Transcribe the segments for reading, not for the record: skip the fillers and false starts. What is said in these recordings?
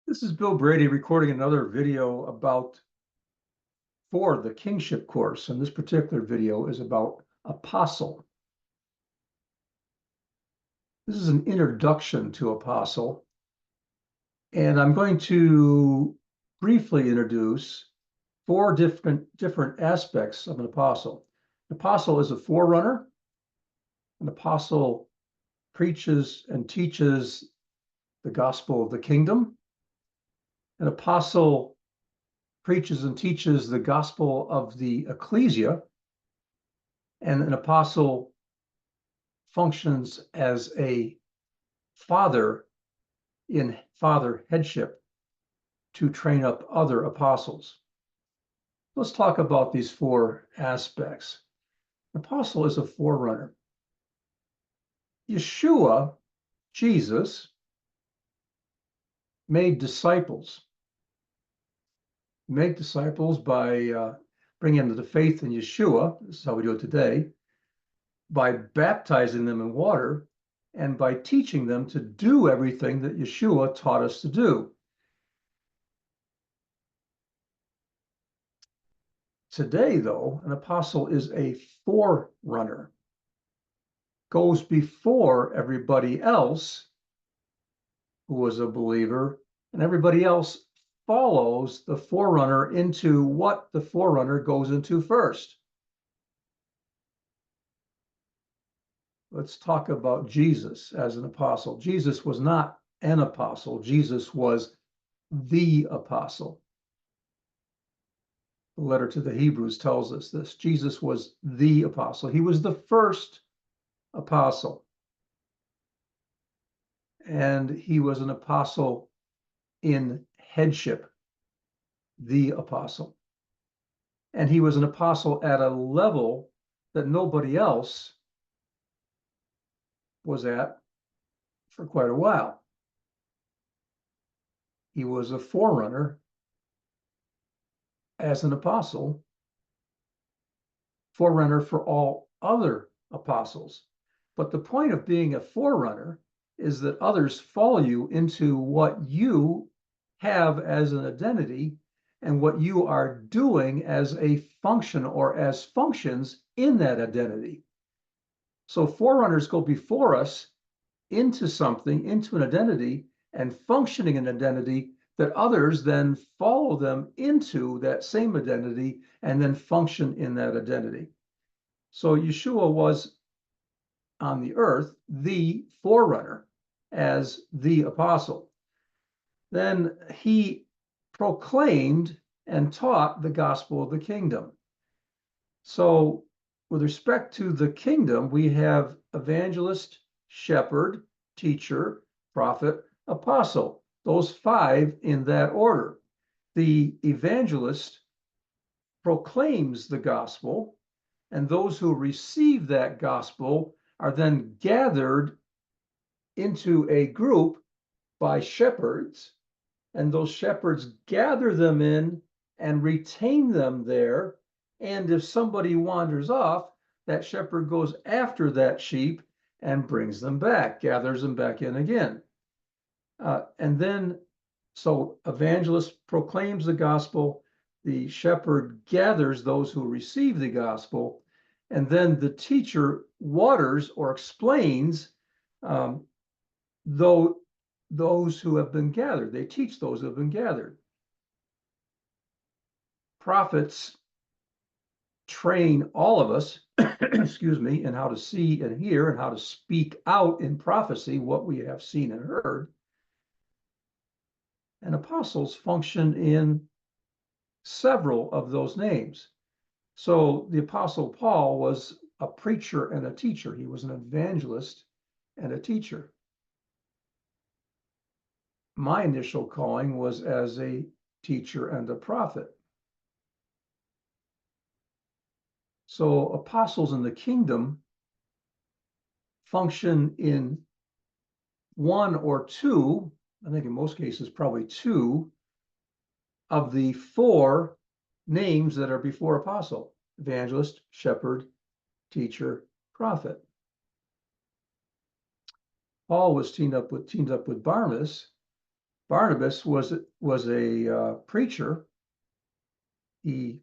This is Bill Brady recording another video about for the kingship course, and this particular video is about apostle. This is an introduction to apostle, and I'm going to briefly introduce four different aspects of an apostle. An apostle is a forerunner. An apostle preaches and teaches the gospel of the kingdom. An apostle preaches and teaches the gospel of the Ecclesia, and an apostle functions as a father in father headship to train up other apostles. Let's talk about these four aspects. An apostle is a forerunner. Yeshua, Jesus, made disciples. Make disciples by bringing them to faith in Yeshua. This is how we do it today. By baptizing them in water and by teaching them to do everything that Yeshua taught us to do. Today, though, an apostle is a forerunner, goes before everybody else who was a believer, and everybody else follows the forerunner into what the forerunner goes into first. Let's talk about Jesus as an apostle. Jesus was not an apostle. Jesus was the apostle. The letter to the Hebrews tells us this. Jesus was the apostle. He was the first apostle. And he was an apostle in headship, the apostle. And he was an apostle at a level that nobody else was at for quite a while. He was a forerunner as an apostle, forerunner for all other apostles. But the point of being a forerunner is that others follow you into what you have as an identity and what you are doing as a function or as functions in that identity. So forerunners go before us into something, into an identity, and functioning an identity that others then follow them into that same identity and then function in that identity. So Yeshua was on the earth the forerunner as the apostle. Then he proclaimed and taught the gospel of the kingdom. So with respect to the kingdom, we have evangelist, shepherd, teacher, prophet, apostle. Those five in that order. The evangelist proclaims the gospel, and those who receive that gospel are then gathered into a group by shepherds, and those shepherds gather them in and retain them there. And if somebody wanders off, that shepherd goes after that sheep and brings them back, gathers them back in again. And then, so evangelist proclaims the gospel, the shepherd gathers those who receive the gospel, and then the teacher waters or explains those who have been gathered. They teach those who have been gathered. Prophets train all of us, excuse me, in how to see and hear and how to speak out in prophecy what we have seen and heard. And apostles function in several of those names. So the apostle Paul was a preacher and a teacher. He was an evangelist and a teacher. My initial calling was as a teacher and a prophet. So apostles in the kingdom function in one or two, I think in most cases probably two, of the four names that are before apostle: evangelist, shepherd, teacher, prophet. Paul was teamed up with Barnabas Barnabas was a preacher. He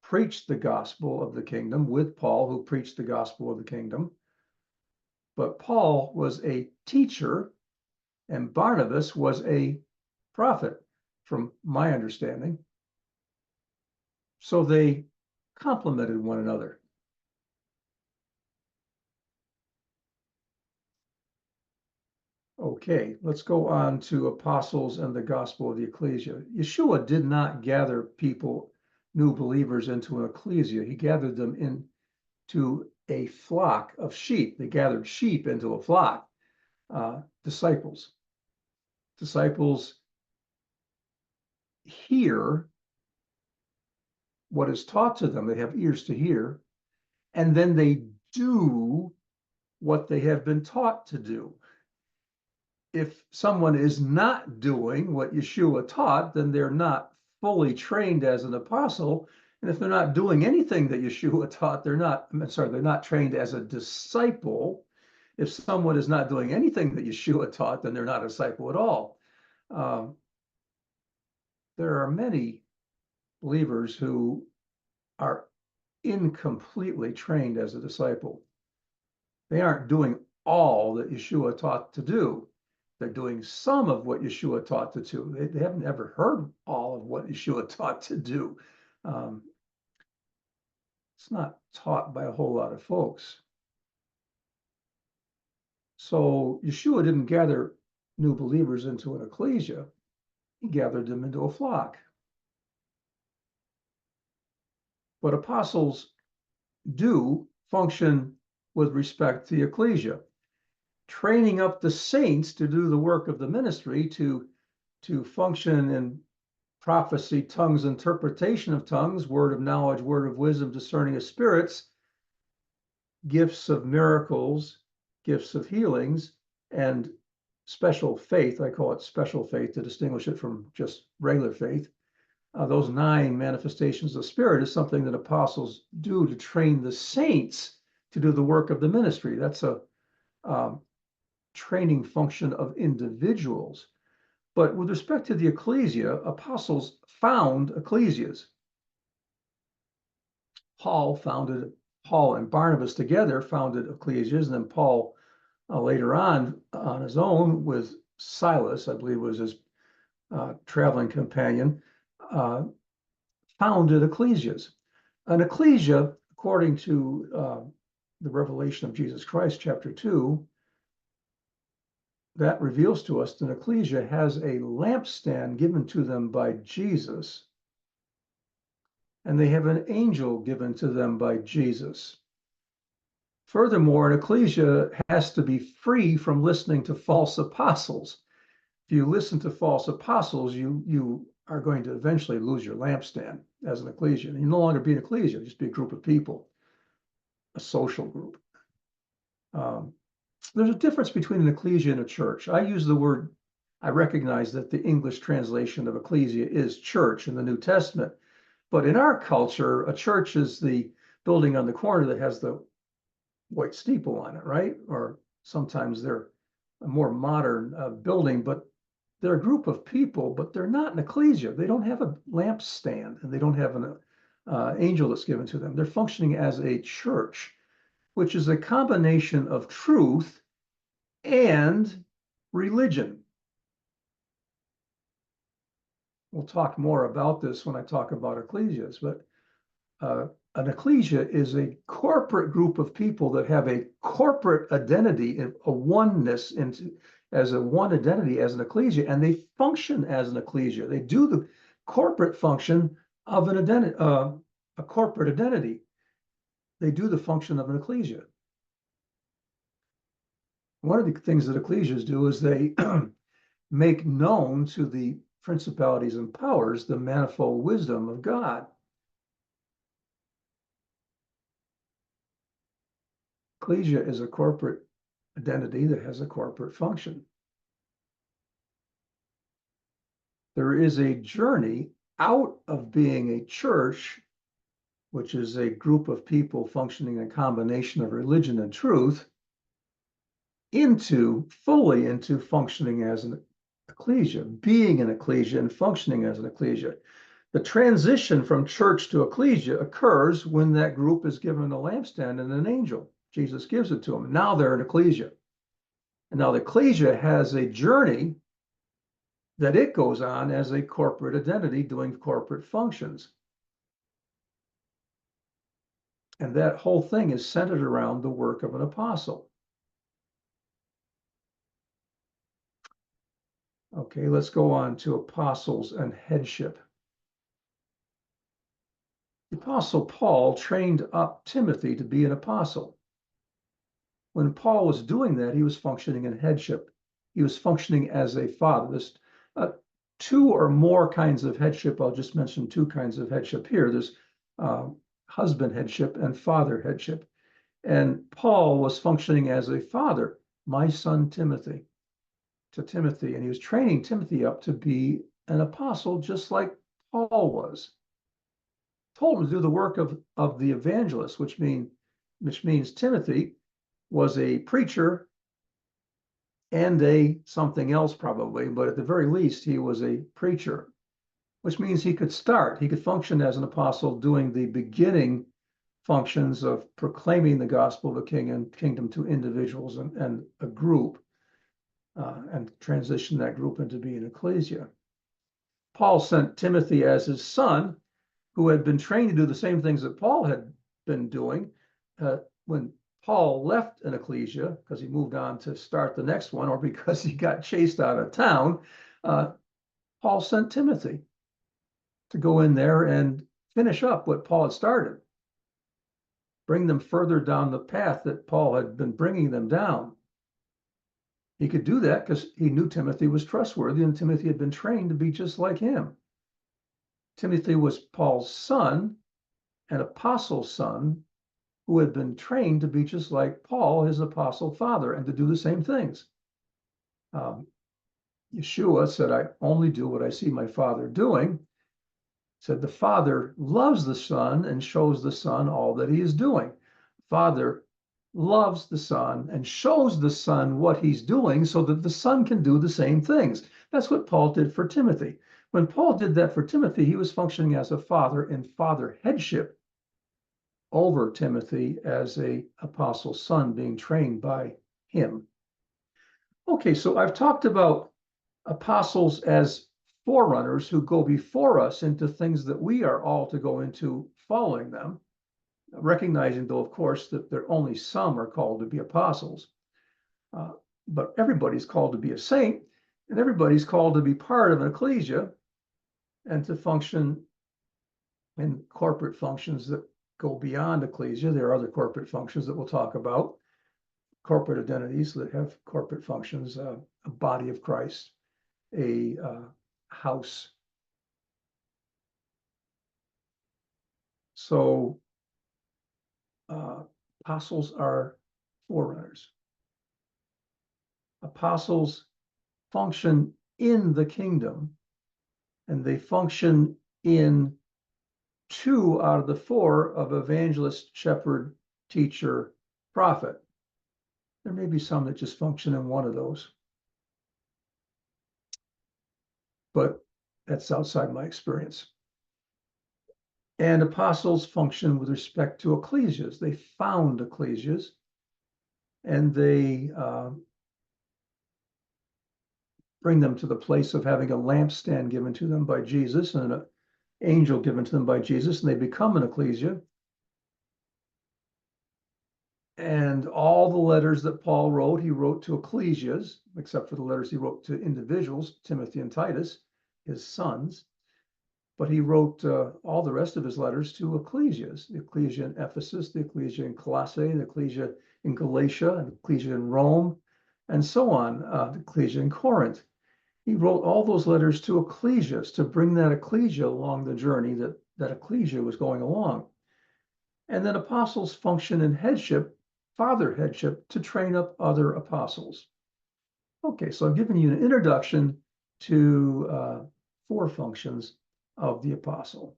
preached the gospel of the kingdom with Paul, who preached the gospel of the kingdom. But Paul was a teacher, and Barnabas was a prophet, from my understanding. So they complemented one another. Okay, let's go on to apostles and the gospel of the ecclesia. Yeshua did not gather people, new believers, into an ecclesia. He gathered them into a flock of sheep. They gathered sheep into a flock. Disciples. Disciples hear what is taught to them. They have ears to hear, and then they do what they have been taught to do. If someone is not doing what Yeshua taught, then they're not fully trained as an apostle. And if they're not doing anything that Yeshua taught, they're not trained as a disciple. If someone is not doing anything that Yeshua taught, then they're not a disciple at all. There are many believers who are incompletely trained as a disciple. They aren't doing all that Yeshua taught to do. They're doing some of what Yeshua taught to do. They haven't ever heard all of what Yeshua taught to do. It's not taught by a whole lot of folks. So Yeshua didn't gather new believers into an ecclesia. He gathered them into a flock. But apostles do function with respect to the ecclesia, training up the saints to do the work of the ministry, to function in prophecy, tongues, interpretation of tongues, word of knowledge, word of wisdom, discerning of spirits, gifts of miracles, gifts of healings, and special faith. I call it special faith to distinguish it from just regular faith. Those 9 manifestations of the Spirit is something that apostles do to train the saints to do the work of the ministry. That's a training function of individuals. But with respect to the ecclesia, apostles found ecclesias. Paul and Barnabas together founded ecclesias, and then Paul later on his own with Silas, I believe was his traveling companion, founded ecclesias. An ecclesia, according to the revelation of Jesus Christ, chapter 2, that reveals to us that an ecclesia has a lampstand given to them by Jesus, and they have an angel given to them by Jesus. Furthermore, an ecclesia has to be free from listening to false apostles. If you listen to false apostles, you are going to eventually lose your lampstand as an ecclesia. And you no longer be an ecclesia, just be a group of people, a social group. There's a difference between an ecclesia and a church. I recognize that the English translation of ecclesia is church in the New Testament. But in our culture, a church is the building on the corner that has the white steeple on it, right? Or sometimes they're a more modern building, but they're a group of people, but they're not an ecclesia. They don't have a lampstand, and they don't have an angel that's given to them. They're functioning as a church, which is a combination of truth and religion. We'll talk more about this when I talk about ecclesias, but an ecclesia is a corporate group of people that have a corporate identity, a oneness as a one identity as an ecclesia, and they function as an ecclesia. They do the corporate function of an identity, a corporate identity. They do the function of an ecclesia. One of the things that ecclesias do is they make known to the principalities and powers the manifold wisdom of God. Ecclesia is a corporate identity that has a corporate function. There is a journey out of being a church, which is a group of people functioning in a combination of religion and truth, fully into functioning as an ecclesia, being an ecclesia and functioning as an ecclesia. The transition from church to ecclesia occurs when that group is given a lampstand and an angel. Jesus gives it to them. Now they're an ecclesia. And now the ecclesia has a journey that it goes on as a corporate identity doing corporate functions. And that whole thing is centered around the work of an apostle. Okay, let's go on to apostles and headship. The apostle Paul trained up Timothy to be an apostle. When Paul was doing that, he was functioning in headship. He was functioning as a father. There's two or more kinds of headship. I'll just mention two kinds of headship here. There's husband headship and father headship. And Paul was functioning as a father, my son Timothy, to Timothy. And he was training Timothy up to be an apostle, just like Paul was. Told him to do the work of the evangelist, which means Timothy was a preacher and a something else probably, but at the very least, he was a preacher, which means he could function as an apostle doing the beginning functions of proclaiming the gospel of the king and kingdom to individuals and a group, and transition that group into being ecclesia. Paul sent Timothy as his son, who had been trained to do the same things that Paul had been doing. When Paul left an ecclesia, because he moved on to start the next one, or because he got chased out of town, Paul sent Timothy to go in there and finish up what Paul had started, bring them further down the path that Paul had been bringing them down. He could do that because he knew Timothy was trustworthy, and Timothy had been trained to be just like him. Timothy was Paul's son, an apostle's son, who had been trained to be just like Paul, his apostle father, and to do the same things. Yeshua said, I only do what I see my father doing. Said the father loves the son and shows the son all that he is doing. Father loves the son and shows the son what he's doing so that the son can do the same things. That's what Paul did for Timothy. When Paul did that for Timothy, he was functioning as a father in father headship over Timothy as a apostle son being trained by him. Okay, so I've talked about apostles as forerunners who go before us into things that we are all to go into following them, recognizing though, of course, that there only some are called to be apostles. But everybody's called to be a saint, and everybody's called to be part of an ecclesia and to function in corporate functions that go beyond ecclesia. There are other corporate functions that we'll talk about, corporate identities that have corporate functions, a body of Christ, a house. So apostles are forerunners. Apostles function in the kingdom, and they function in 2 out of the 4 of evangelist, shepherd, teacher, prophet. There may be some that just function in 1 of those, but that's outside my experience. And apostles function with respect to ecclesias. They found ecclesias, and they bring them to the place of having a lampstand given to them by Jesus and an angel given to them by Jesus, and they become an ecclesia. And all the letters that Paul wrote, he wrote to ecclesias, except for the letters he wrote to individuals, Timothy and Titus, his sons. But he wrote all the rest of his letters to ecclesias, the ecclesia in Ephesus, the ecclesia in Colossae, the ecclesia in Galatia, and the ecclesia in Rome, and so on, the ecclesia in Corinth. He wrote all those letters to ecclesias to bring that ecclesia along the journey that ecclesia was going along. And then apostles function in headship, father headship, to train up other apostles. Okay, so I've given you an introduction to 4 functions of the apostle.